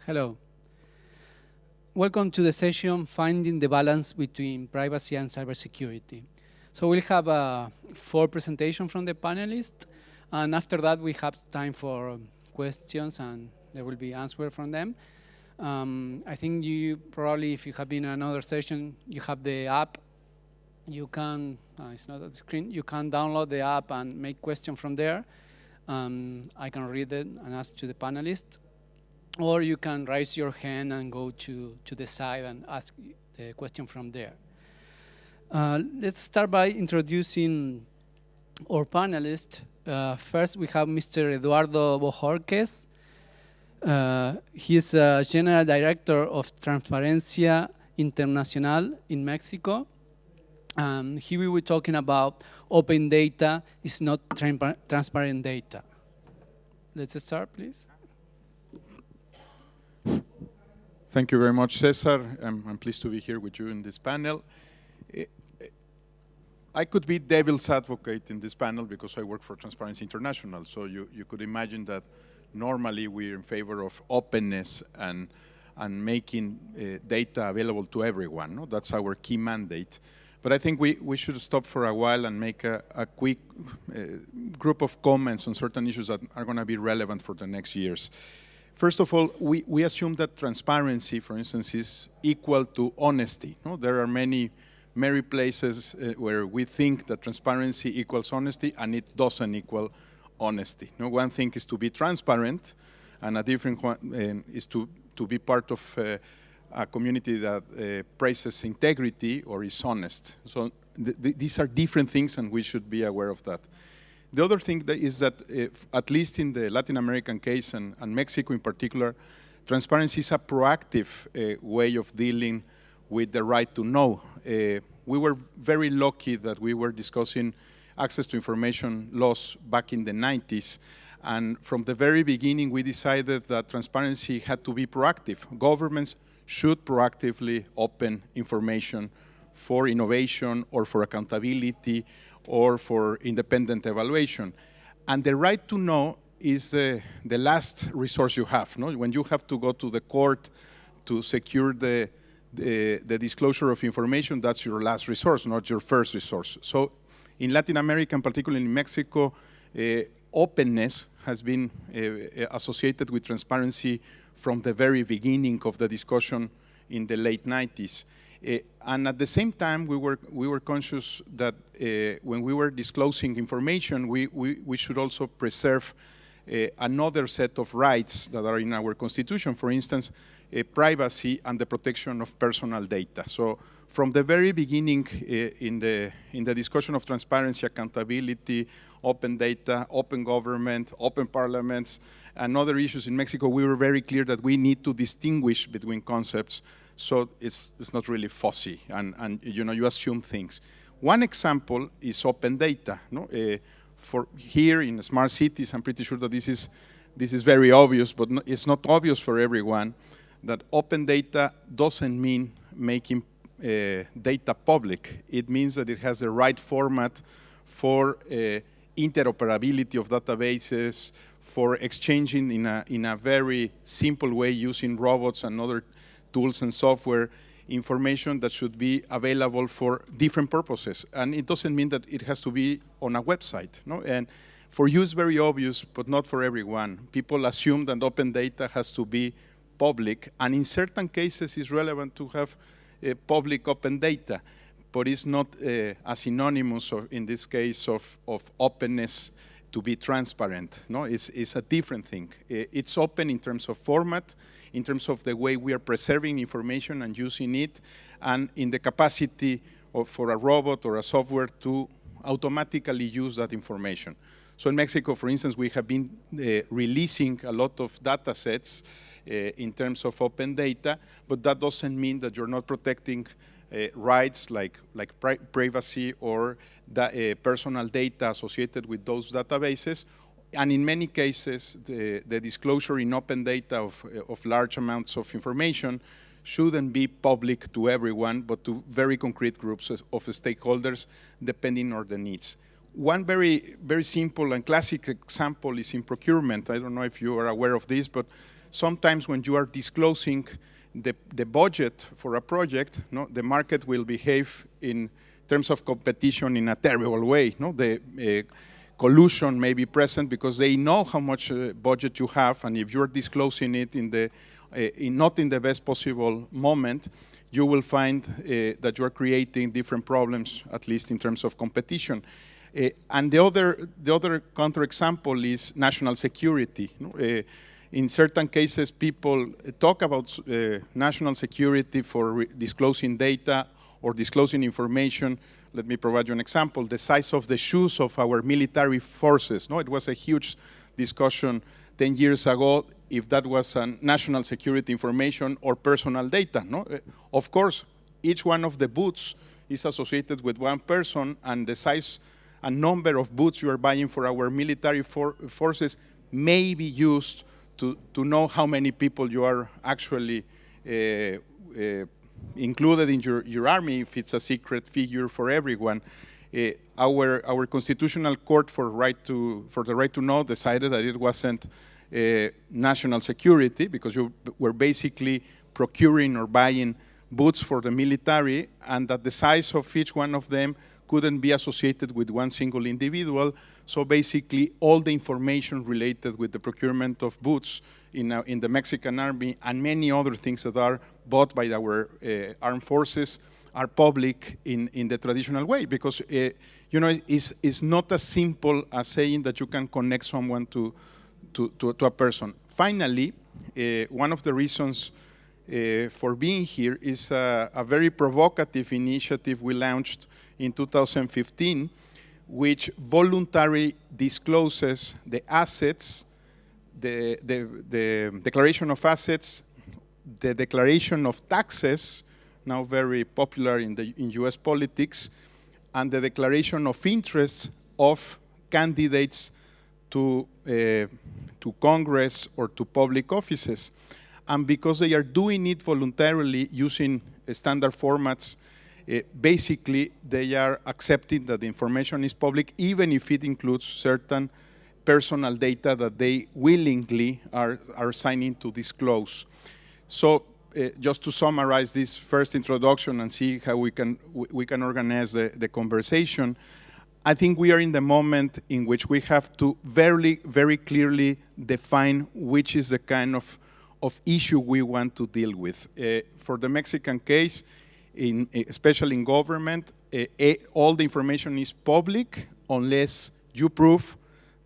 Hello. Welcome to the session, Finding the Balance Between Privacy and Cybersecurity. So we'll have 4 presentations from the panelists, and after that we have time for questions and there will be answers from them. I think you probably, if you have been in another session, you have the app. You can, it's not on the screen, you can download the app and make questions from there. I can read it and ask to the panelists. Or you can raise your hand and go to the side and ask the question from there. Let's start by introducing our panelists. First, we have Mr. Eduardo Bojorquez. He is General Director of Transparencia Internacional in Mexico. He will be talking about open data is not transparent data. Let's start, please. Thank you very much, Cesar. I'm pleased to be here with you in this panel. I could be devil's advocate in this panel because I work for Transparency International. So you could imagine that normally we're in favor of openness and making data available to everyone. No? That's our key mandate. But I think we should stop for a while and make a quick group of comments on certain issues that are going to be relevant for the next years. First of all, we assume that transparency, for instance, is equal to honesty. No? There are many places where we think that transparency equals honesty, and it doesn't equal honesty. No? One thing is to be transparent, and a different one is to be part of a community that praises integrity or is honest. So these are different things, and we should be aware of that. The other thing is that, at least in the Latin American case and Mexico in particular, transparency is a proactive way of dealing with the right to know. We were very lucky that we were discussing access to information laws back in the 90s. And from the very beginning, we decided that transparency had to be proactive. Governments should proactively open information for innovation or for accountability or for independent evaluation. And the right to know is the last resource you have. No? When you have to go to the court to secure the disclosure of information, that's your last resource, not your first resource. So in Latin America, and particularly in Mexico, openness has been associated with transparency from the very beginning of the discussion in the late 90s. And at the same time, we were conscious that when we were disclosing information, we should also preserve another set of rights that are in our Constitution. For instance, privacy and the protection of personal data. So from the very beginning in the discussion of transparency, accountability, open data, open government, open parliaments, and other issues in Mexico, we were very clear that we need to distinguish between concepts. So it's not really fussy, and you assume things. One example is open data. No? For here in smart cities, I'm pretty sure that this is very obvious, but it's not obvious for everyone that open data doesn't mean making data public. It means that it has the right format for interoperability of databases, for exchanging in a very simple way using robots and other tools and software, information that should be available for different purposes. And it doesn't mean that it has to be on a website. No? And for you, it's very obvious, but not for everyone. People assume that open data has to be public, and in certain cases, it's relevant to have public open data, but it's not a synonymous, in this case, of openness to be transparent. No, it's a different thing. It's open in terms of format, in terms of the way we are preserving information and using it, and in the capacity for a robot or a software to automatically use that information. So in Mexico, for instance, we have been releasing a lot of data sets in terms of open data, but that doesn't mean that you're not protecting rights like privacy or personal data associated with those databases. And in many cases, the disclosure in open data of large amounts of information shouldn't be public to everyone, but to very concrete groups of stakeholders, depending on the needs. One very, very simple and classic example is in procurement. I don't know if you are aware of this, but sometimes when you are disclosing the budget for a project, no, the market will behave in terms of competition in a terrible way. No? The collusion may be present because they know how much budget you have, and if you're disclosing it not in the best possible moment, you will find that you are creating different problems, at least in terms of competition. And the other counterexample is national security. In certain cases, people talk about national security for disclosing data or disclosing information. Let me provide you an example. The size of the shoes of our military forces. No, it was a huge discussion 10 years ago if that was national security information or personal data. No? Of course, each one of the boots is associated with one person, and the size and number of boots you are buying for our military forces may be used to know how many people you are actually included in your army, if it's a secret figure for everyone. Our constitutional court for the right to know decided that it wasn't national security, because you were basically procuring or buying boots for the military, and that the size of each one of them couldn't be associated with one single individual. So basically, all the information related with the procurement of boots in the Mexican army and many other things that are bought by our armed forces are public in the traditional way, because it's not as simple as saying that you can connect someone to a person. Finally, one of the reasons for being here is a very provocative initiative we launched in 2015, which voluntarily discloses the assets, the declaration of assets, the declaration of taxes, now very popular in US politics, and the declaration of interests of candidates to Congress or to public offices. And because they are doing it voluntarily using standard formats, basically they are accepting that the information is public, even if it includes certain personal data that they willingly are signing to disclose. So just to summarize this first introduction and see how we can organize the conversation, I think we are in the moment in which we have to very, very clearly define which is the kind of issue we want to deal with. For the Mexican case, especially in government, all the information is public unless you prove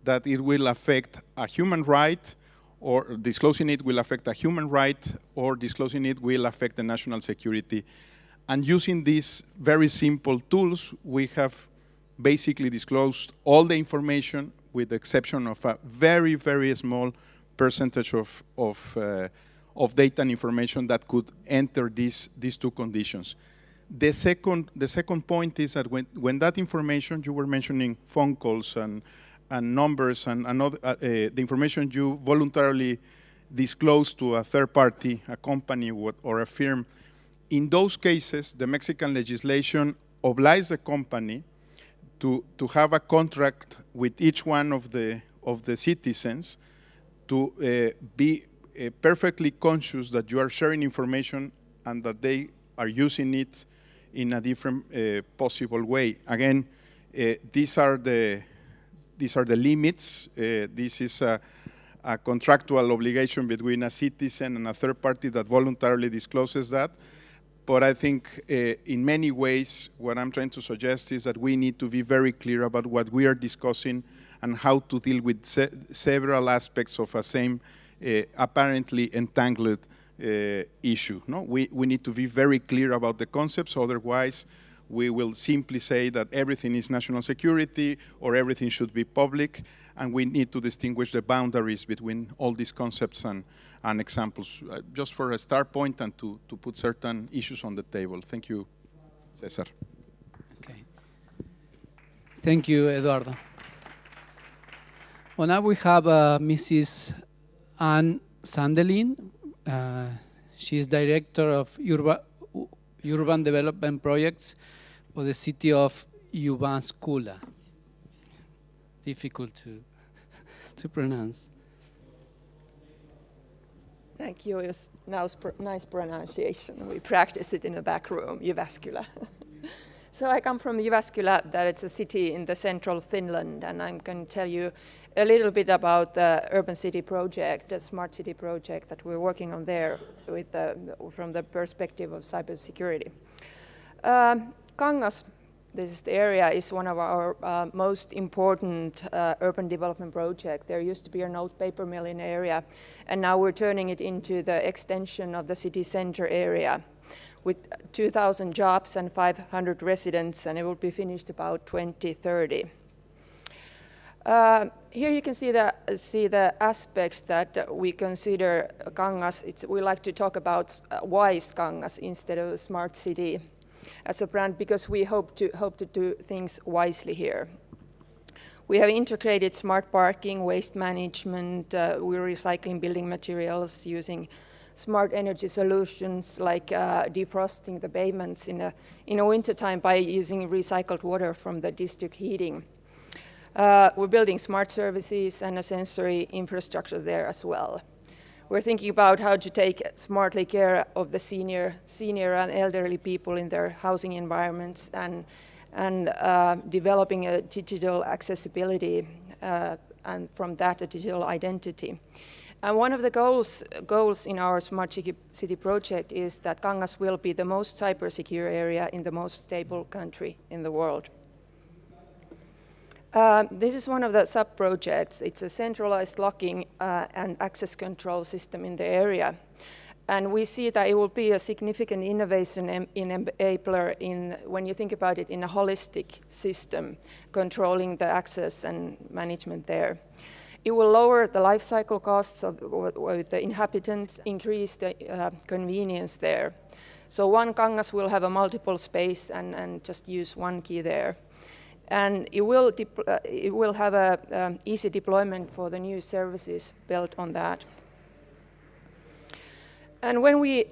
that it will affect a human right, or disclosing it will affect a human right, or disclosing it will affect the national security. And using these very simple tools, we have basically disclosed all the information with the exception of a very, very small percentage of data and information that could enter these two conditions. The second point is that when that information, you were mentioning phone calls and numbers and the information you voluntarily disclose to a third party, a company or a firm, in those cases, the Mexican legislation obliges the company to have a contract with each one of the citizens to be perfectly conscious that you are sharing information and that they are using it in a different possible way. Again, these are the limits. This is a contractual obligation between a citizen and a third party that voluntarily discloses that. But I think in many ways, what I'm trying to suggest is that we need to be very clear about what we are discussing and how to deal with several aspects of a same apparently entangled issue. No? We need to be very clear about the concepts, otherwise we will simply say that everything is national security or everything should be public, and we need to distinguish the boundaries between all these concepts and examples, just for a start point and to put certain issues on the table. Thank you, Cesar. Okay. Thank you, Eduardo. Well, now we have Mrs. Anne Sandelin. She is Director of Urban Development Projects for the city of Ubanskula. Difficult to pronounce. Thank you. It was nice pronunciation. We practiced it in the back room, Jyväskylä. So I come from Jyväskylä, that it's a city in the central Finland, and I'm going to tell you a little bit about the urban city project, the smart city project that we're working on there with from the perspective of cybersecurity. Kangas, this is the area, is one of our most important urban development projects. There used to be an old paper mill in the area, and now we're turning it into the extension of the city center area with 2,000 jobs and 500 residents, and it will be finished about 2030. Here you can see the aspects that we consider Kangas. We like to talk about wise Kangas instead of a smart city as a brand, because we hope to do things wisely here. We have integrated smart parking, waste management. We're recycling building materials using smart energy solutions like defrosting the pavements in a wintertime by using recycled water from the district heating. We're building smart services and a sensory infrastructure there as well. We're thinking about how to take smartly care of the senior and elderly people in their housing environments, and developing a digital accessibility and from that a digital identity. And one of the goals in our Smart City project is that Kangas will be the most cyber-secure area in the most stable country in the world. This is one of the sub-projects. It's a centralized locking and access control system in the area. And we see that it will be a significant innovation enabler when you think about it in a holistic system, controlling the access and management there. It will lower the life cycle costs with the inhabitants, increase the convenience there. So one Kangas will have a multiple space and just use one key there. And it will have an easy deployment for the new services built on that. And when we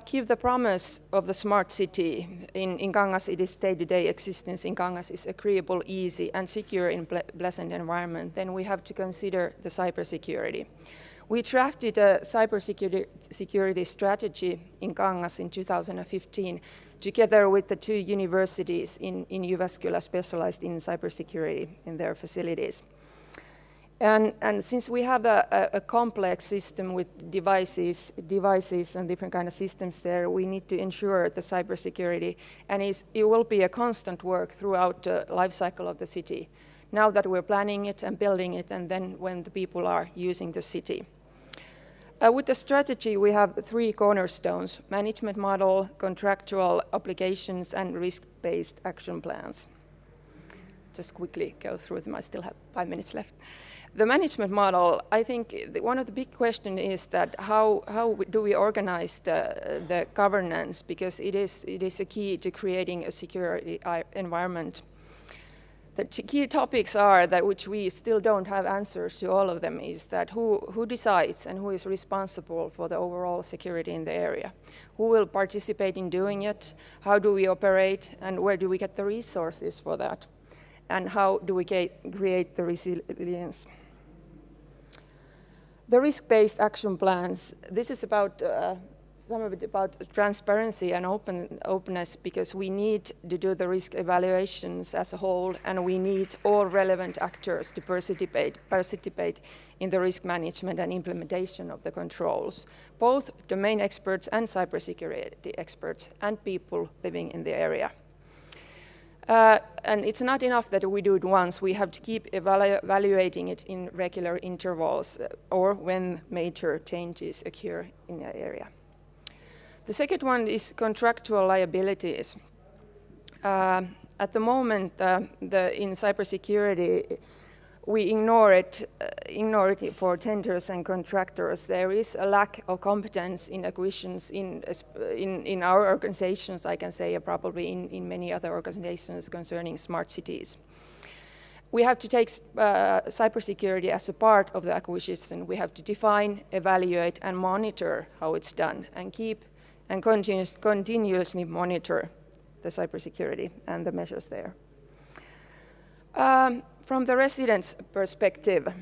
give the promise of the smart city in Kangas, it is day-to-day existence in Kangas is agreeable, easy, and secure in pleasant environment, then we have to consider the cybersecurity. We drafted a cybersecurity strategy in Kangas in 2015, together with the two universities in Jyväskylä specialized in cybersecurity in their facilities. And since we have a complex system with devices and different kind of systems there, we need to ensure the cybersecurity, and it will be a constant work throughout the life cycle of the city. Now that we're planning it and building it, and then when the people are using the city. With the strategy, we have three cornerstones: management model, contractual obligations, and risk-based action plans. Just quickly go through them. I still have 5 minutes left. The management model, I think one of the big questions is that how do we organize the governance, because it is a key to creating a security environment. The key topics are that, which we still don't have answers to all of them, is that who decides and who is responsible for the overall security in the area? Who will participate in doing it? How do we operate, and where do we get the resources for that? And how do we create the resilience? The risk-based action plans, this is about some of it about transparency and openness, because we need to do the risk evaluations as a whole, and we need all relevant actors to participate in the risk management and implementation of the controls, both domain experts and cybersecurity experts and people living in the area. And it's not enough that we do it once. We have to keep evaluating it in regular intervals or when major changes occur in the area. The second one is contractual liabilities. At the moment, in cybersecurity, we ignore it for tenders and contractors. There is a lack of competence in acquisitions in our organizations, I can say, probably in many other organizations concerning smart cities. We have to take cybersecurity as a part of the acquisition. We have to define, evaluate, and monitor how it's done, and keep and continuously monitor the cybersecurity and the measures there. From the residents' perspective,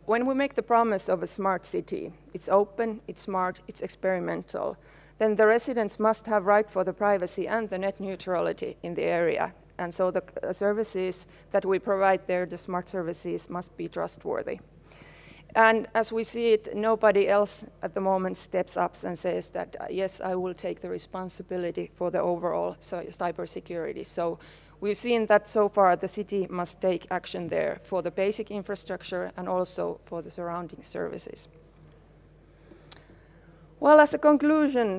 when we make the promise of a smart city, it's open, it's smart, it's experimental, then the residents must have right for the privacy and the net neutrality in the area. And so the services that we provide there, the smart services, must be trustworthy. And as we see it, nobody else at the moment steps up and says that, yes, I will take the responsibility for the overall cybersecurity. So we've seen that so far the city must take action there for the basic infrastructure and also for the surrounding services. Well, as a conclusion,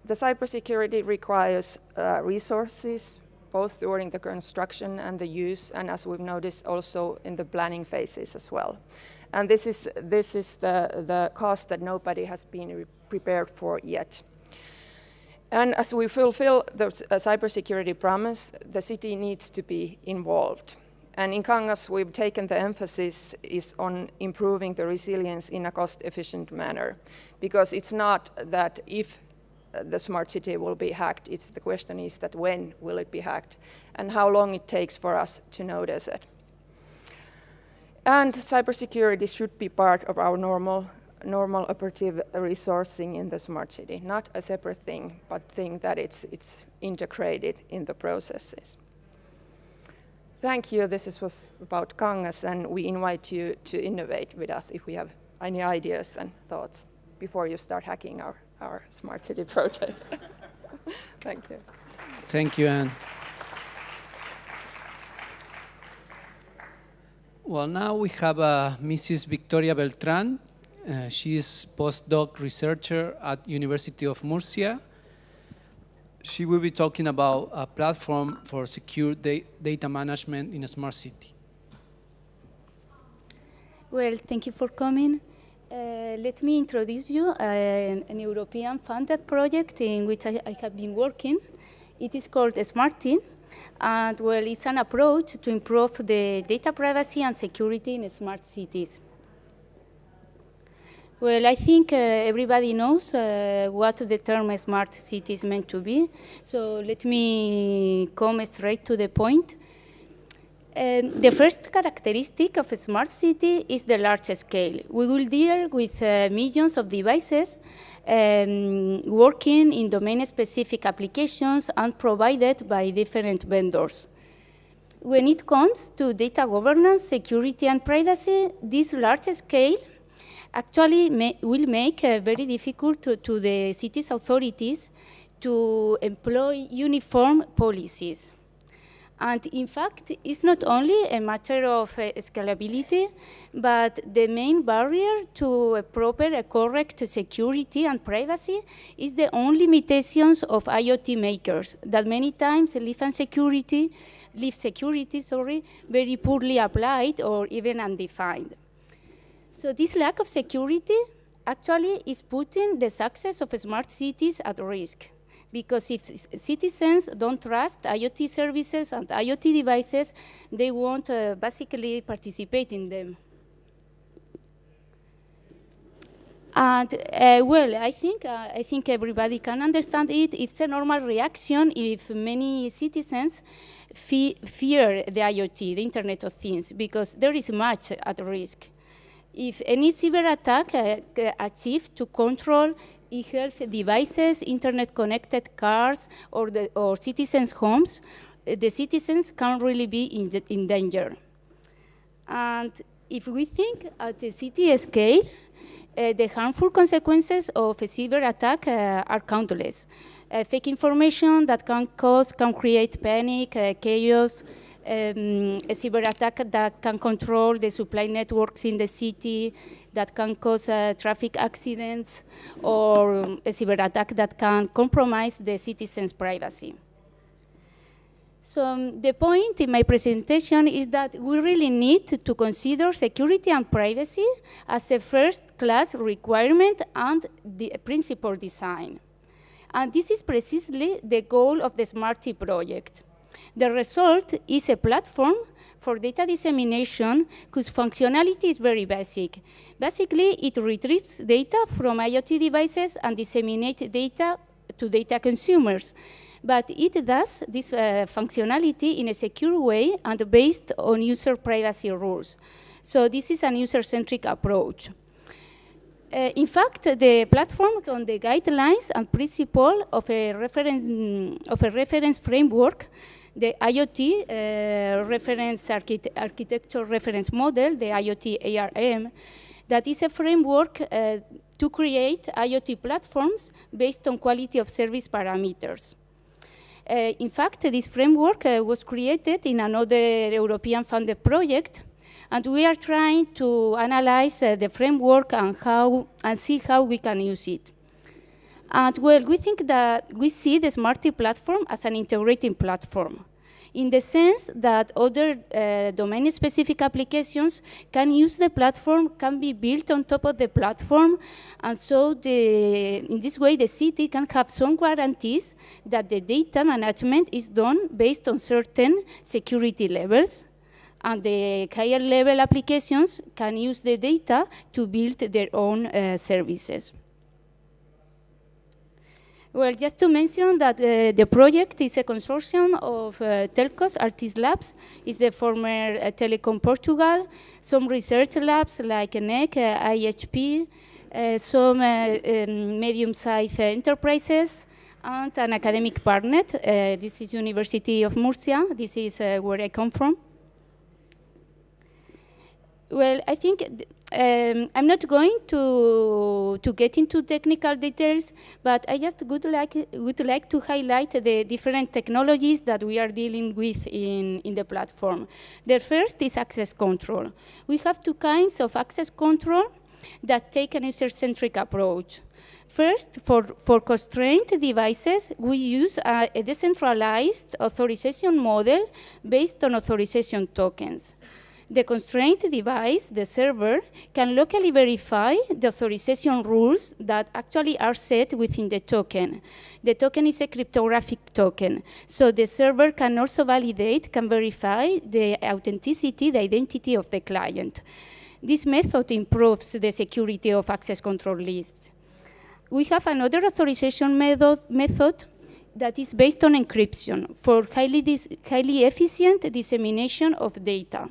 the cybersecurity requires resources, both during the construction and the use, and as we've noticed also in the planning phases as well. And this is the cost that nobody has been prepared for yet. And as we fulfill the cybersecurity promise, the city needs to be involved. And in Kangas, we've taken the emphasis is on improving the resilience in a cost-efficient manner, because it's not that if the smart city will be hacked, the question is that when will it be hacked, and how long it takes for us to notice it. And cybersecurity should be part of our normal operative resourcing in the smart city, not a separate thing, but thing that it's integrated in the processes. Thank you. This was about Kangas, and we invite you to innovate with us if we have any ideas and thoughts before you start hacking our smart city project. Thank you. Thank you, Anne. Well, now we have Mrs. Victoria Beltran. She is postdoc researcher at University of Murcia. She will be talking about a platform for secure data management in a smart city. Well, thank you for coming. Let me introduce you an European funded project in which I have been working. It is called SmartTeam. And well, it's an approach to improve the data privacy and security in smart cities. Well, I think everybody knows what the term smart city is meant to be. So let me come straight to the point. The first characteristic of a smart city is the large scale. We will deal with millions of devices working in domain-specific applications and provided by different vendors. When it comes to data governance, security, and privacy, this large scale actually will make very difficult to the city's authorities to employ uniform policies. And in fact, it's not only a matter of scalability, but the main barrier to a proper, correct security and privacy is the own limitations of IoT makers that many times leave security very poorly applied or even undefined. So this lack of security actually is putting the success of smart cities at risk. Because if citizens don't trust IoT services and IoT devices, they won't basically participate in them. And well, I think everybody can understand it. It's a normal reaction if many citizens fear the IoT, the Internet of Things, because there is much at risk. If any cyber attack achieves to control e-health devices, internet-connected cars, or citizens' homes, the citizens can really be in danger. And if we think at the city scale, the harmful consequences of a cyber attack are countless. Fake information that can create panic, chaos, a cyber attack that can control the supply networks in the city, that can cause traffic accidents, or a cyber attack that can compromise the citizens' privacy. So the point in my presentation is that we really need to consider security and privacy as a first-class requirement and the principal design. And this is precisely the goal of the SmartTeam project. The result is a platform for data dissemination whose functionality is very basic. Basically, it retrieves data from IoT devices and disseminates data to data consumers. But it does this functionality in a secure way and based on user privacy rules. So this is an user-centric approach. In fact, the platform on the guidelines and principle of a reference framework, the IoT reference architecture reference model, the IoT ARM, that is a framework to create IoT platforms based on quality of service parameters. In fact, this framework was created in another European funded project, and we are trying to analyze the framework and see how we can use it. And well, we think that we see the Smarty platform as an integrating platform, in the sense that other domain-specific applications can use the platform, can be built on top of the platform, and so in this way the city can have some guarantees that the data management is done based on certain security levels, and the higher level applications can use the data to build their own services. Well, just to mention that the project is a consortium of telcos, Artis Labs, is the former Telecom Portugal, some research labs like NEC, IHP, some medium-sized enterprises, and an academic partner. This is University of Murcia. This is where I come from. Well, I think I'm not going to get into technical details, but I just would like to highlight the different technologies that we are dealing with in the platform. The first is access control. We have two kinds of access control that take a user-centric approach. First, for constrained devices, we use a decentralized authorization model based on authorization tokens. The constrained device, the server, can locally verify the authorization rules that actually are set within the token. The token is a cryptographic token, so the server can also can verify the authenticity, the identity of the client. This method improves the security of access control lists. We have another authorization method that is based on encryption for highly efficient dissemination of data.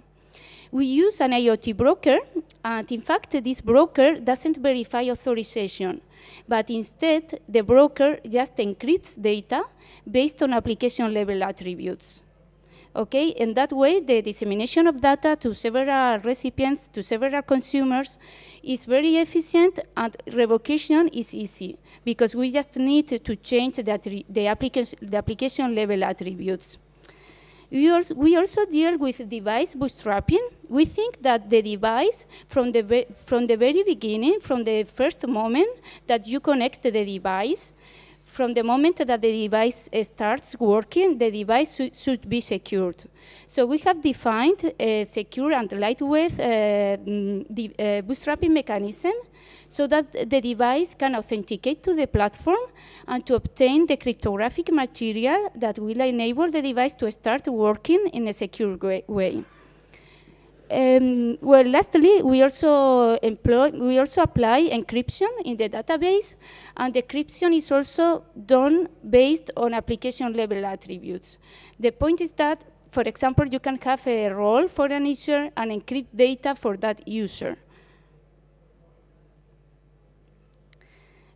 We use an IoT broker, and in fact, this broker doesn't verify authorization, but instead, the broker just encrypts data based on application level attributes. Okay, in that way, the dissemination of data to several recipients, to several consumers, is very efficient, and revocation is easy, because we just need to change the application level attributes. We also deal with device bootstrapping. We think that the device, from the very beginning, from the first moment that you connect the device, from the moment that the device starts working, the device should be secured. So we have defined a secure and lightweight bootstrapping mechanism so that the device can authenticate to the platform and to obtain the cryptographic material that will enable the device to start working in a secure way. Well, lastly, we also apply encryption in the database, and encryption is also done based on application level attributes. The point is that, for example, you can have a role for an user and encrypt data for that user.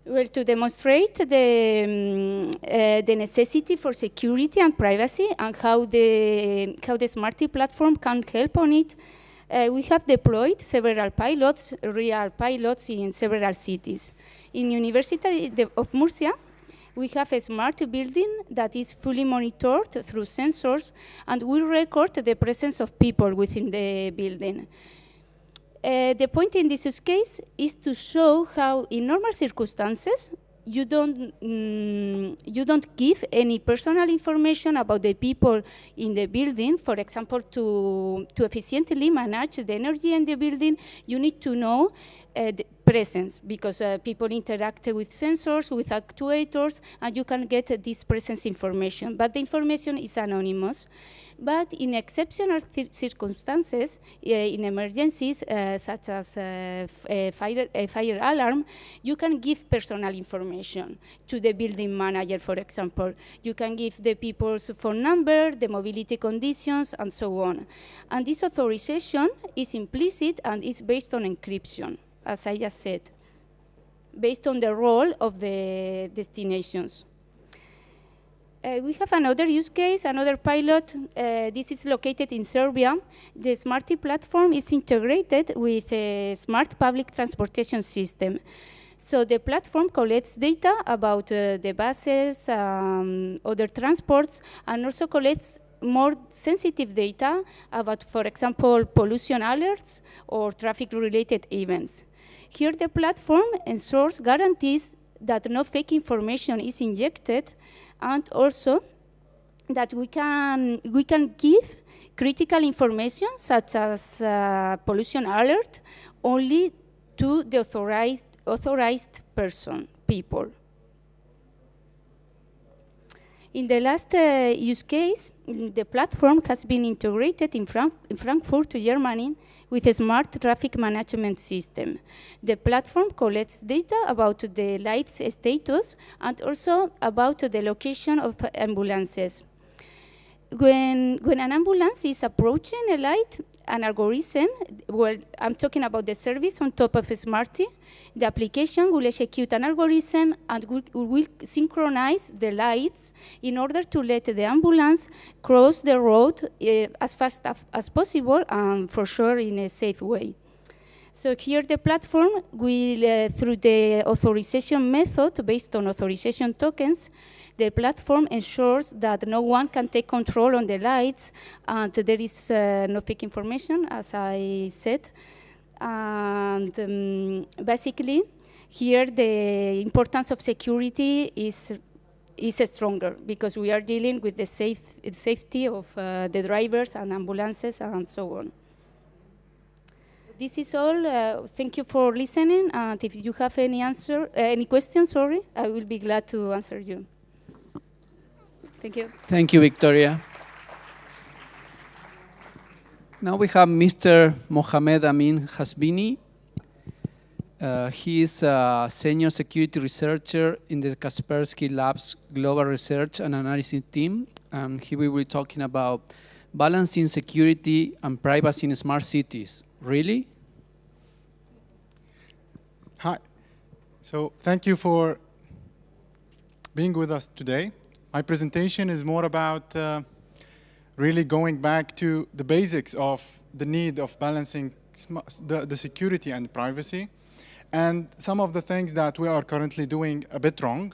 Well, to demonstrate the necessity for security and privacy and how the Smarty platform can help on it, we have deployed several pilots, real pilots in several cities. In University of Murcia, we have a smart building that is fully monitored through sensors, and we record the presence of people within the building. The point in this use case is to show how, in normal circumstances, you don't give any personal information about the people in the building. For example, to efficiently manage the energy in the building, you need to know the presence, because people interact with sensors, with actuators, and you can get this presence information. But the information is anonymous. But in exceptional circumstances, in emergencies such as a fire alarm, you can give personal information to the building manager. manager, for example. You can give the people's phone number, the mobility conditions, and so on. And this authorization is implicit and is based on encryption, as I just said, based on the role of the destinations. We have another use case, another pilot. This is located in Serbia. The Smarty platform is integrated with a smart public transportation system. So the platform collects data about the buses, other transports, and also collects more sensitive data about, for example, pollution alerts or traffic-related events. Here the platform ensures guarantees that no fake information is injected, and also that we can give critical information such as pollution alert only to the authorized people. In the last use case, the platform has been integrated in Frankfurt, Germany, with a smart traffic management system. The platform collects data about the lights status and also about the location of ambulances. When an ambulance is approaching a light, an algorithm, well, I'm talking about the service on top of Smarty, the application will execute an algorithm and will synchronize the lights in order to let the ambulance cross the road as fast as possible and for sure in a safe way. So here the platform will, through the authorization method based on authorization tokens, the platform ensures that no one can take control on the lights and there is no fake information, as I said. And basically, here the importance of security is stronger because we are dealing with the safety of the drivers and ambulances and so on. This is all. Thank you for listening. And if you have any questions, I will be glad to answer you. Thank you. Thank you, Victoria. Now we have Mr. Mohamed Amin Hasbini. He is a senior security researcher in the Kaspersky Labs Global Research and Analysis team. And he will be talking about balancing security and privacy in smart cities. Really? Hi. So thank you for being with us today. My presentation is more about really going back to the basics of the need of balancing the security and privacy, and some of the things that we are currently doing a bit wrong.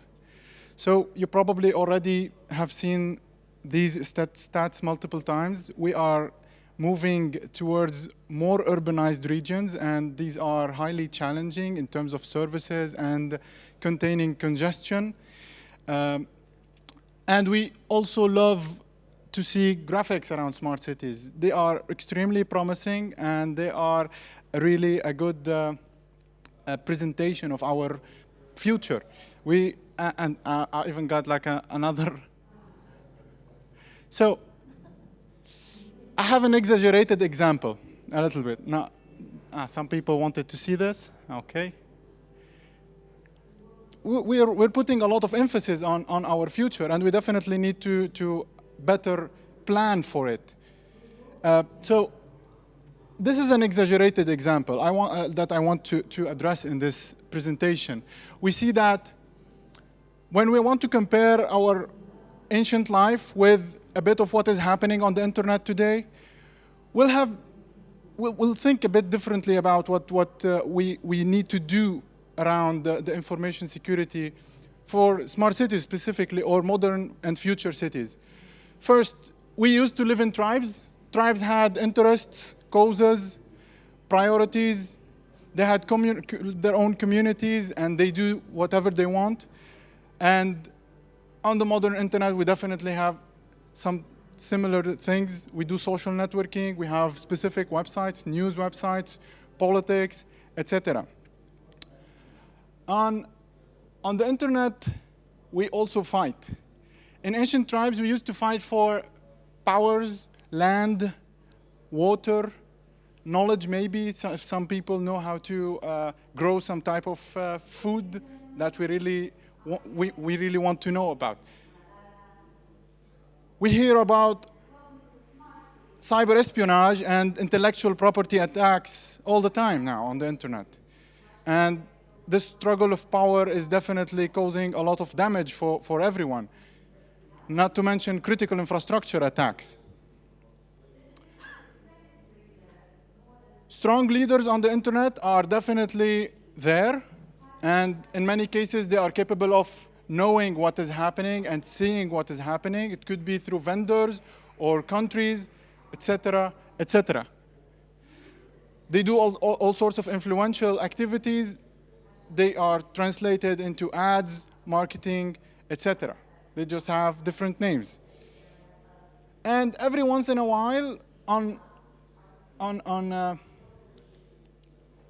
So you probably already have seen these stats multiple times. We are moving towards more urbanized regions, and these are highly challenging in terms of services and containing congestion. And we also love to see graphics around smart cities. They are extremely promising, and they are really a good presentation of our future. And I even got like another. So I have an exaggerated example, a little bit. Now, some people wanted to see this, okay. We're putting a lot of emphasis on our future, and we definitely need to better plan for it. So this is an exaggerated example that I want to address in this presentation. We see that when we want to compare our ancient life with a bit of what is happening on the internet today, we'll think a bit differently about what we need to do around the information security for smart cities specifically, or modern and future cities. First, we used to live in tribes. Tribes had interests, causes, priorities. They had their own communities, and they do whatever they want. And on the modern internet, we definitely have some similar things. We do social networking. We have specific websites, news websites, politics, etc. On the internet, we also fight. In ancient tribes, we used to fight for powers, land, water, knowledge maybe. So if some people know how to grow some type of food that we really we really want to know about. We hear about cyber espionage and intellectual property attacks all the time now on the internet. And this struggle of power is definitely causing a lot of damage for everyone, not to mention critical infrastructure attacks. Strong leaders on the internet are definitely there, and in many cases they are capable of knowing what is happening and seeing what is happening. It could be through vendors or countries, etc., etc. They do all sorts of influential activities. They are translated into ads, marketing, etc. They just have different names. And every once in a while,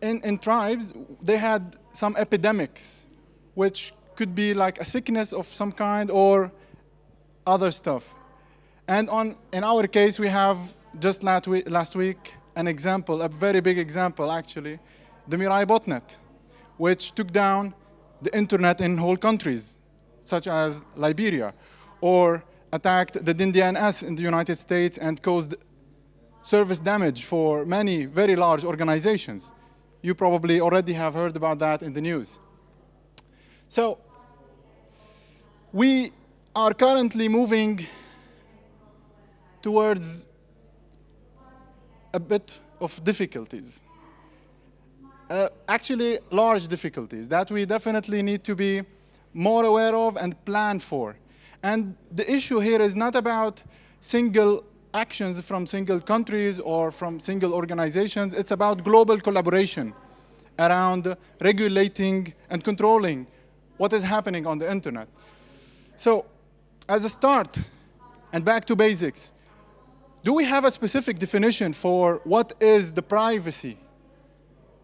in tribes, they had some epidemics, which could be like a sickness of some kind or other stuff. And in our case, we have just last week an example, a very big example actually, the Mirai botnet, which took down the internet in whole countries, such as Liberia, or attacked the DNS in the United States and caused service damage for many very large organizations. You probably already have heard about that in the news. So we are currently moving towards a bit of difficulties. Actually, large difficulties that we definitely need to be more aware of and plan for. And the issue here is not about single actions from single countries or from single organizations. It's about global collaboration around regulating and controlling what is happening on the internet. So, as a start, and back to basics, do we have a specific definition for what is the privacy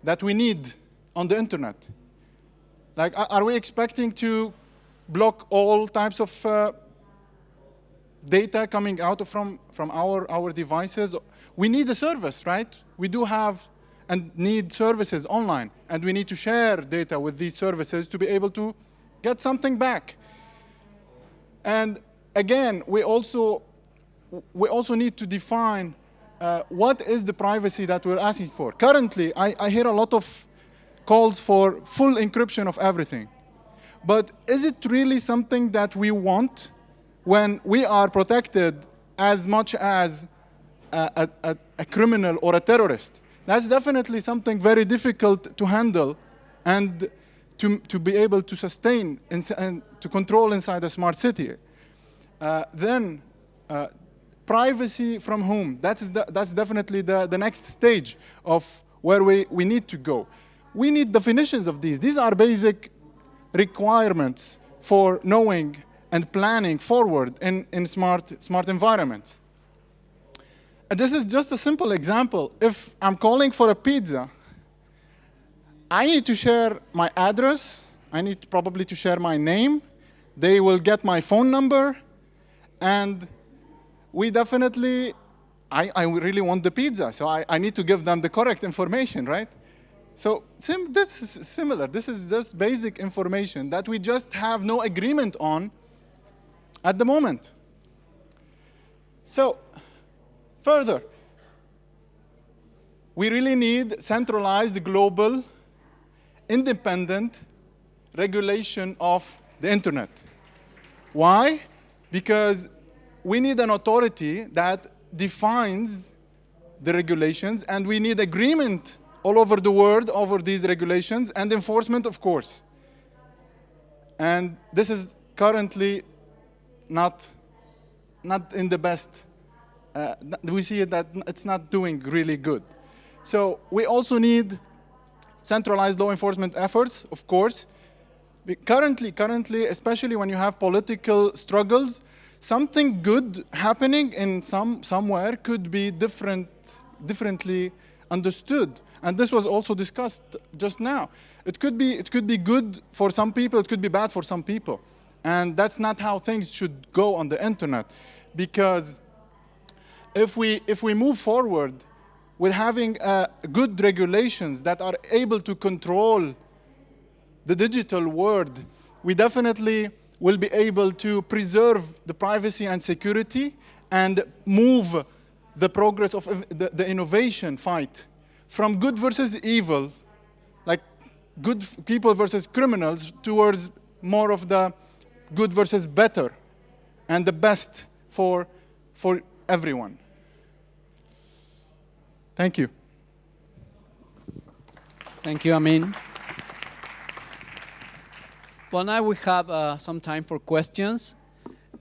that we need on the internet? Like, are we expecting to block all types of data coming out from our devices? We need a service, right? We do have and need services online, and we need to share data with these services to be able to get something back. And again, we also need to define what is the privacy that we're asking for. Currently, I hear a lot of calls for full encryption of everything. But is it really something that we want when we are protected as much as a criminal or a terrorist? That's definitely something very difficult to handle and to be able to sustain and to control inside a smart city. Then privacy from whom? That's definitely the next stage of where we need to go. We need definitions of these. These are basic requirements for knowing and planning forward in smart environments. And this is just a simple example. If I'm calling for a pizza, I need to share my address. I need probably to share my name. They will get my phone number. And we definitely, I really want the pizza, so I need to give them the correct information, right? So this is similar. This is just basic information that we just have no agreement on at the moment. So further, we really need centralized, global, independent regulation of the internet. Why? Because we need an authority that defines the regulations, and we need agreement all over the world over these regulations and enforcement, of course. And this is currently not in the best. We see that it's not doing really good. So we also need centralized law enforcement efforts, of course. Currently, especially when you have political struggles, something good happening in somewhere could be differently understood. And this was also discussed just now. It could be good for some people, it could be bad for some people. And that's not how things should go on the internet. Because if we move forward with having good regulations that are able to control the digital world we definitely will be able to preserve the privacy and security and move the progress of the innovation fight from good versus evil, like good people versus criminals, towards more of the good versus better and the best for everyone. Thank you. Thank you, Amin. Well, now we have some time for questions.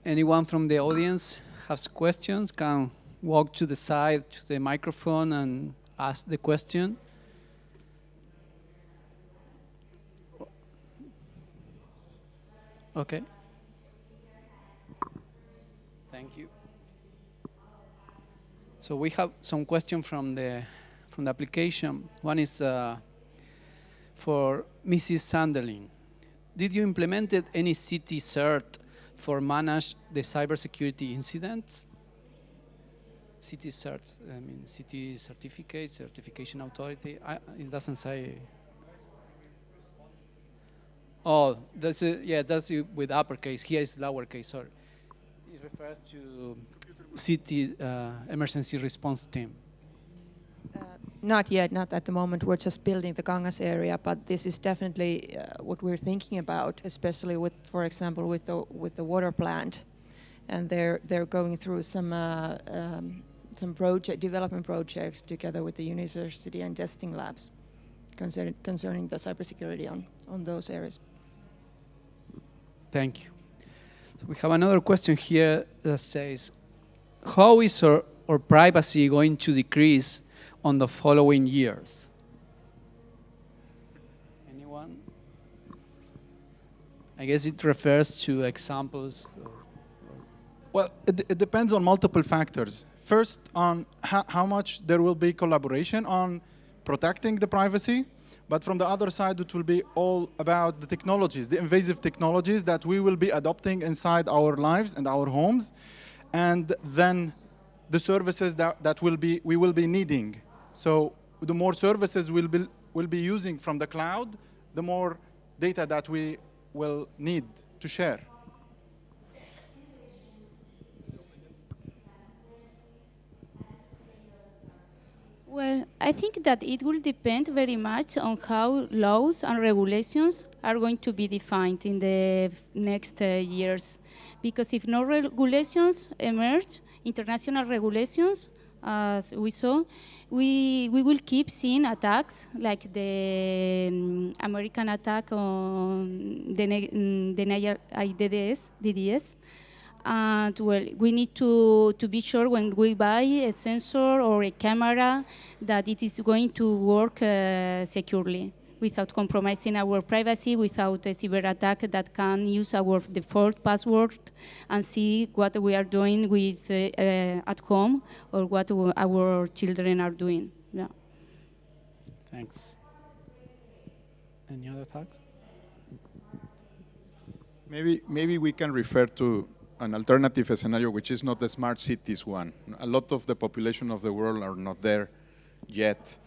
Anyone from the audience has questions can walk to the side to the microphone and ask the question. Okay. Thank you. So we have some questions from the application. One is for Mrs. Sanderling. Did you implement any city cert for manage the cybersecurity incidents? City cert, I mean city certificate, certification authority. It doesn't say. Oh, that's it with uppercase. Here is lowercase. Sorry. It refers to city emergency response team. Not yet, not at the moment. We're just building the Kangas area, but this is definitely what we're thinking about, especially with, for example, with the water plant, and they're going through some development projects together with the university and testing labs concerning the cybersecurity on those areas. Thank you. So we have another question here that says, how is our privacy going to decrease on the following years? Anyone? I guess it refers to examples. Well, it depends on multiple factors. First, on how much there will be collaboration on protecting the privacy, but from the other side, it will be all about the technologies, the invasive technologies that we will be adopting inside our lives and our homes, and then the services that we will be needing. So the more services we'll be using from the cloud, the more data that we will need to share. Well, I think that it will depend very much on how laws and regulations are going to be defined in the next years. Because if no regulations emerge, international regulations, as we saw, we will keep seeing attacks like the American attack on the DDS. And well, we need to be sure when we buy a sensor or a camera that it is going to work securely, without compromising our privacy, without a cyber attack that can use our default password and see what we are doing with at home or what our children are doing. Yeah. Thanks. Any other thoughts? Maybe we can refer to an alternative scenario, which is not the smart cities one. A lot of the population of the world are not there yet.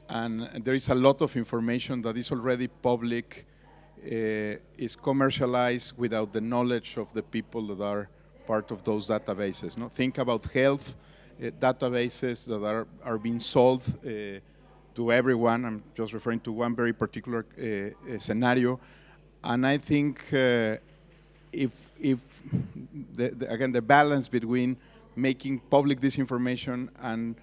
And there is a lot of information that is already public, is commercialized without the knowledge of the people that are part of those databases. No? Think about health databases that are being sold to everyone. I'm just referring to one very particular scenario. And I think if again, the balance between making public this information and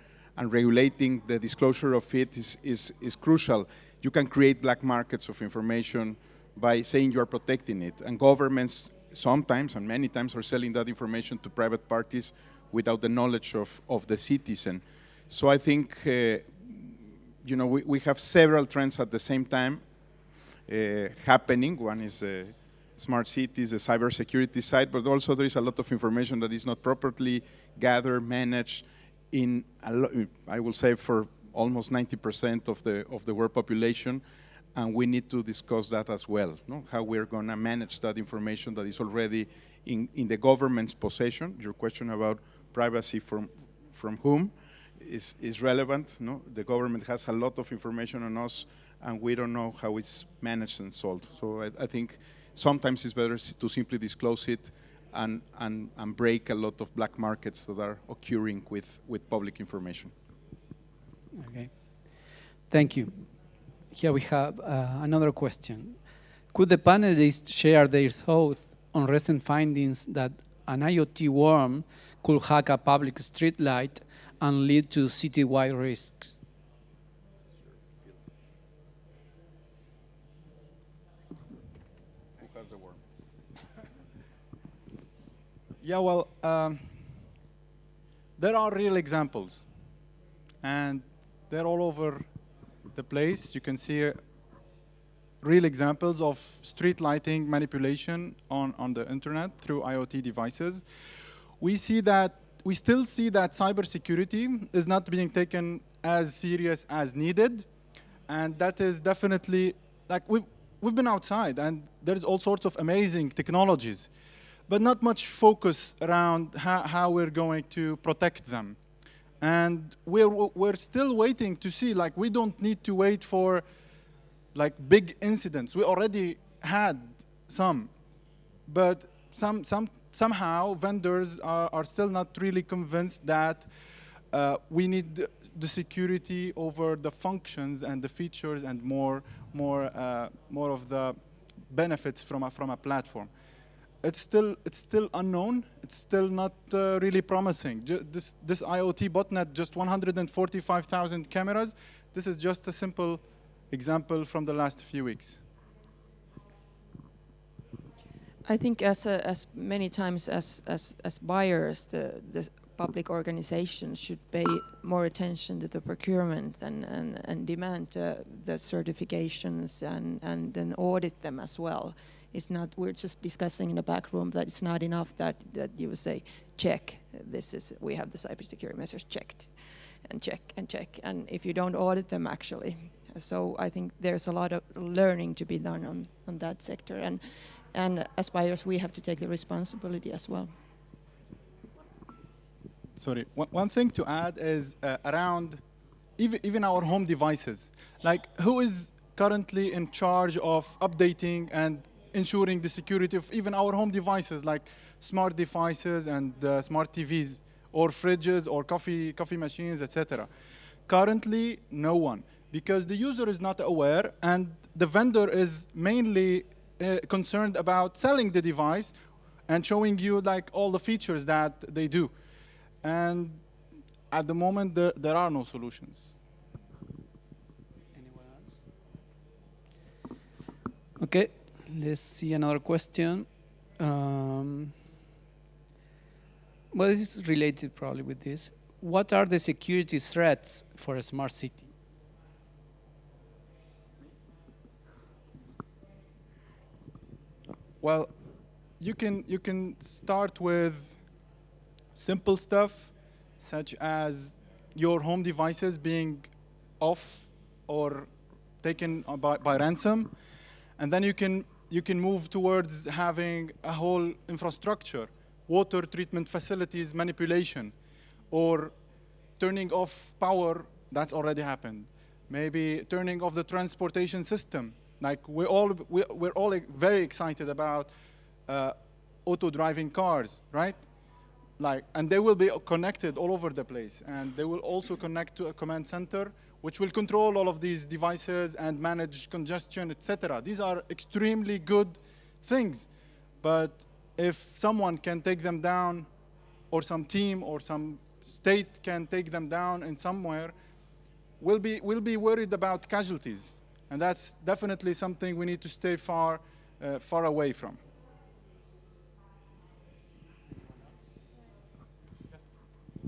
regulating the disclosure of it is crucial. You can create black markets of information by saying you're protecting it. And governments sometimes and many times are selling that information to private parties without the knowledge of the citizen. So I think we have several trends at the same time happening. One is smart cities, the cybersecurity side, but also there is a lot of information that is not properly gathered, managed in, I will say, for almost 90% of the world population, and we need to discuss that as well, no? How we're going to manage that information that is already in the government's possession. Your question about privacy from whom is relevant. No? The government has a lot of information on us, and we don't know how it's managed and sold. So I think sometimes it's better to simply disclose it and break a lot of black markets that are occurring with public information. Okay, thank you. Here we have another question. Could the panelists share their thoughts on recent findings that an IoT worm could hack a public street light and lead to citywide risks? Who has a worm? Yeah, well, there are real examples, and they're all over the place. You can see real examples of street lighting manipulation on the internet through IoT devices. We still see that cybersecurity is not being taken as serious as needed, and that is definitely, like, we've been outside, and there's all sorts of amazing technologies, but not much focus around how we're going to protect them. And we're still waiting to see, like, we don't need to wait for like big incidents. We already had some, but somehow vendors are still not really convinced that we need the security over the functions and the features and more of the benefits from a platform. It's still unknown. It's still not really promising. This IoT botnet, just 145,000 cameras. This is just a simple example from the last few weeks. I think as many times as buyers, the public organizations should pay more attention to the procurement and demand the certifications and then audit them as well. It's not, we're just discussing in the back room that it's not enough that you say, check, we have the cybersecurity measures checked, and check. And if you don't audit them actually. So I think there's a lot of learning to be done on that sector. And as buyers, we have to take the responsibility as well. Sorry, one thing to add is around even our home devices. Like, who is currently in charge of updating and ensuring the security of even our home devices, like smart devices and smart TVs, or fridges, or coffee machines, etc.? Currently, no one, because the user is not aware, and the vendor is mainly concerned about selling the device and showing you like all the features that they do. And at the moment, there are no solutions. Anyone else? Okay, let's see another question. Well, this is related probably with this. What are the security threats for a smart city? Well, you can start with simple stuff, such as your home devices being off or taken by ransom, and then you can move towards having a whole infrastructure, water treatment facilities manipulation, or turning off power. That's already happened. Maybe turning off the transportation system. Like, we're all very excited about auto-driving cars, right? Like, and they will be connected all over the place, and they will also connect to a command center, which will control all of these devices and manage congestion, etc. These are extremely good things, but if someone can take them down, or some team or some state can take them down in somewhere, we'll be worried about casualties, and that's definitely something we need to stay far away from.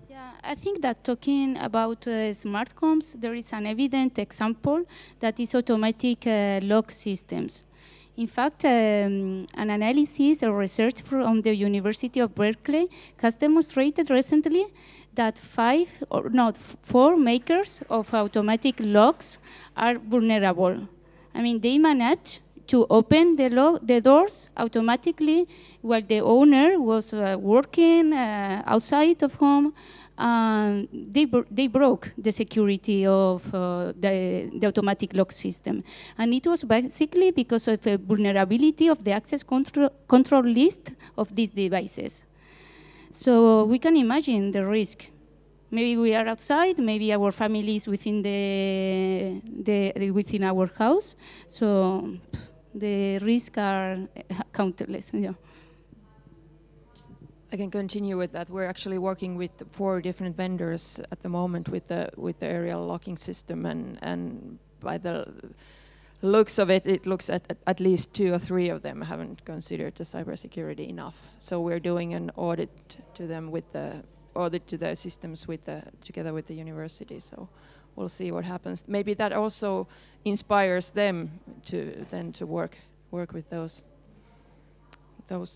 Yeah, I think that talking about smart homes, there is an evident example that is automatic lock systems. In fact, an analysis or research from the University of Berkeley has demonstrated recently that 4 makers of automatic locks are vulnerable. I mean, they manage to open the doors automatically while the owner was working outside of home, they broke the security of the automatic lock system. And it was basically because of a vulnerability of the access control list of these devices. So we can imagine the risk. Maybe we are outside, maybe our family is within within our house. So the risks are countless. Yeah. I can continue with that. We're actually working with 4 different vendors at the moment with the aerial locking system, and by the looks of it, it looks at least 2 or 3 of them haven't considered the cybersecurity enough. So we're doing an audit to them to the systems together with the university. So we'll see what happens. Maybe that also inspires them to work with those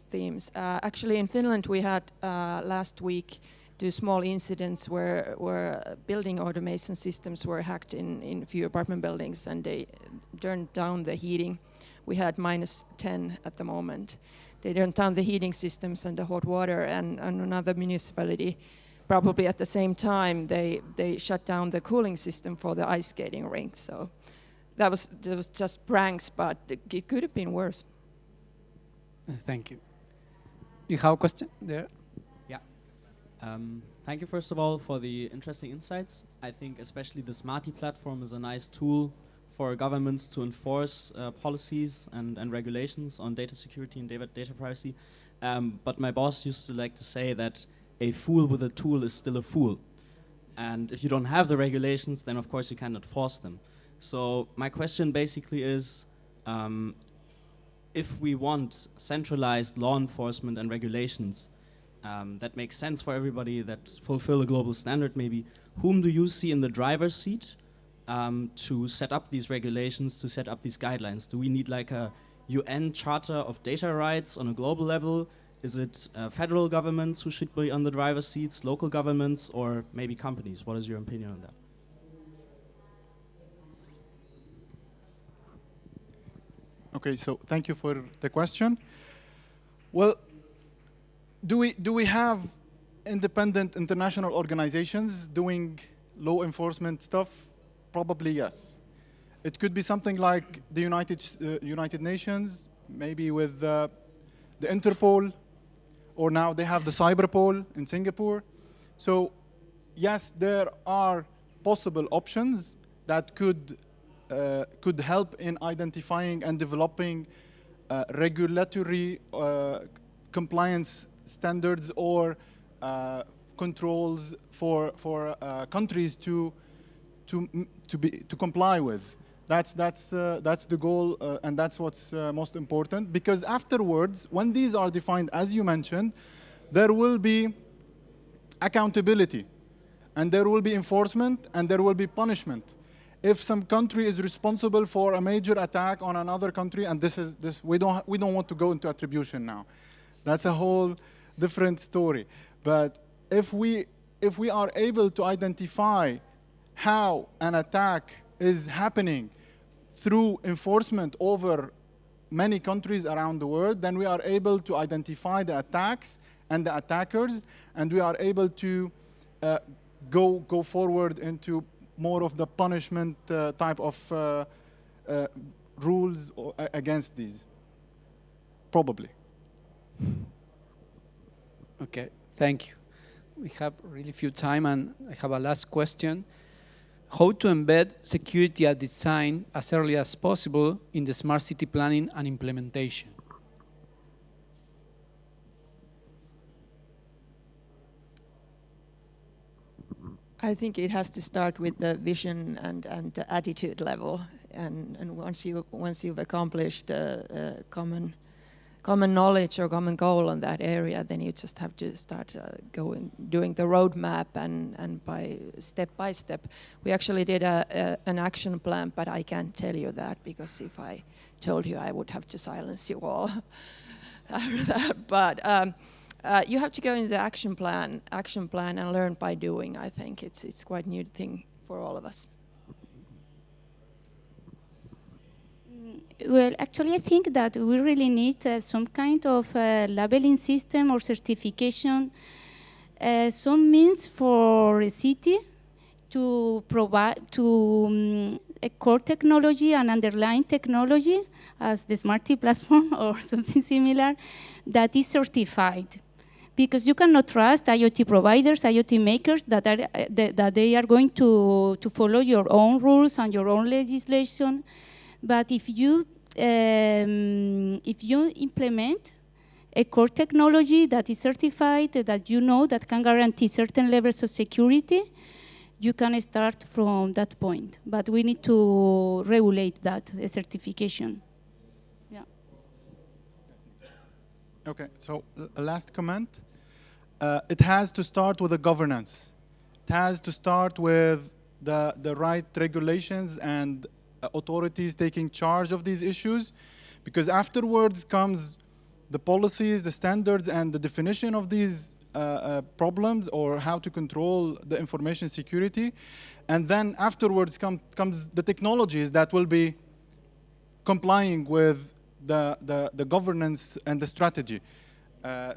themes. Actually, in Finland, we had last week 2 small incidents where building automation systems were hacked in a few apartment buildings, and they turned down the heating. We had -10 at the moment. They turned down the heating systems and the hot water, and another municipality, probably at the same time, they shut down the cooling system for the ice skating rink. So that was just pranks, but it could have been worse. Thank you. You have a question there? Yeah. Thank you, first of all, for the interesting insights. I think especially the Smarty platform is a nice tool for governments to enforce policies and regulations on data security and data privacy. But my boss used to like to say that a fool with a tool is still a fool. And if you don't have the regulations, then of course you cannot force them. So my question basically is, if we want centralized law enforcement and regulations that make sense for everybody, that fulfill a global standard maybe, whom do you see in the driver's seat to set up these regulations, to set up these guidelines? Do we need like a UN Charter of Data Rights on a global level? Is it federal governments who should be on the driver's seats, local governments, or maybe companies? What is your opinion on that? Okay, so thank you for the question. Well, do we have independent international organizations doing law enforcement stuff? Probably yes. It could be something like the United Nations, maybe with the Interpol, or now they have the Cyberpol in Singapore. So yes, there are possible options that could help in identifying and developing regulatory compliance standards or controls for countries to comply with. That's the goal, and that's what's most important. Because afterwards, when these are defined, as you mentioned, there will be accountability, and there will be enforcement, and there will be punishment. If some country is responsible for a major attack on another country, and we don't want to go into attribution now. That's a whole different story. But if we are able to identify how an attack is happening through enforcement over many countries around the world, then we are able to identify the attacks and the attackers, and we are able to go forward into more of the punishment type of rules against these, probably. Okay, thank you. We have really few time, and I have a last question. How to embed security at design as early as possible in the smart city planning and implementation? I think it has to start with the vision and the attitude level, and once you've accomplished common knowledge or common goal on that area, then you just have to start doing the roadmap and by step. We actually did an action plan, but I can't tell you that, because if I told you, I would have to silence you all after that. But you have to go into the action plan and learn by doing. I think it's quite a new thing for all of us. Well, actually, I think that we really need some kind of labeling system or certification some means for a city to provide a core technology and underlying technology as the Smarty platform or something similar that is certified. Because you cannot trust IoT providers, IoT makers that they are going to follow your own rules and your own legislation. But if you implement a core technology that is certified, that you know that can guarantee certain levels of security, you can start from that point. But we need to regulate that, a certification. Yeah. Okay, so a last comment. It has to start with the governance. It has to start with the right regulations and authorities taking charge of these issues, because afterwards comes the policies, the standards, and the definition of these problems or how to control the information security. And then afterwards comes the technologies that will be complying with the governance and the strategy.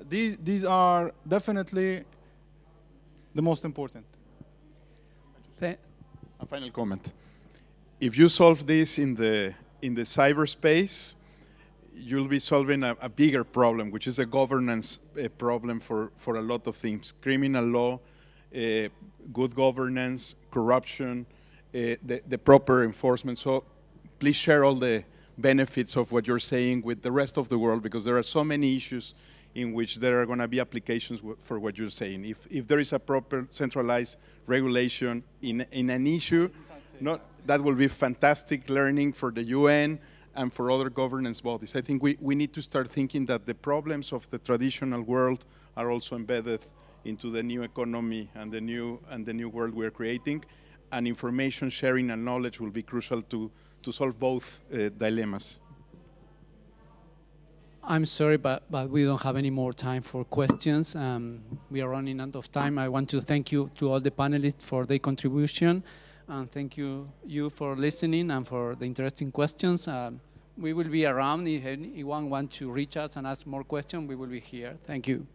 These are definitely the most important. A final comment. If you solve this in the cyberspace, you'll be solving a bigger problem, which is a governance problem for a lot of things. Criminal law, good governance, corruption, the proper enforcement. So please share all the benefits of what you're saying with the rest of the world, because there are so many issues in which there are going to be applications for what you're saying. If there is a proper centralized regulation in an issue, that will be fantastic learning for the UN and for other governance bodies. I think we need to start thinking that the problems of the traditional world are also embedded into the new economy and the new world we're creating, and information sharing and knowledge will be crucial to solve both dilemmas. I'm sorry, but we don't have any more time for questions. We are running out of time. I want to thank you to all the panelists for their contribution, and thank you for listening and for the interesting questions. We will be around if anyone wants to reach us and ask more questions. We will be here. Thank you.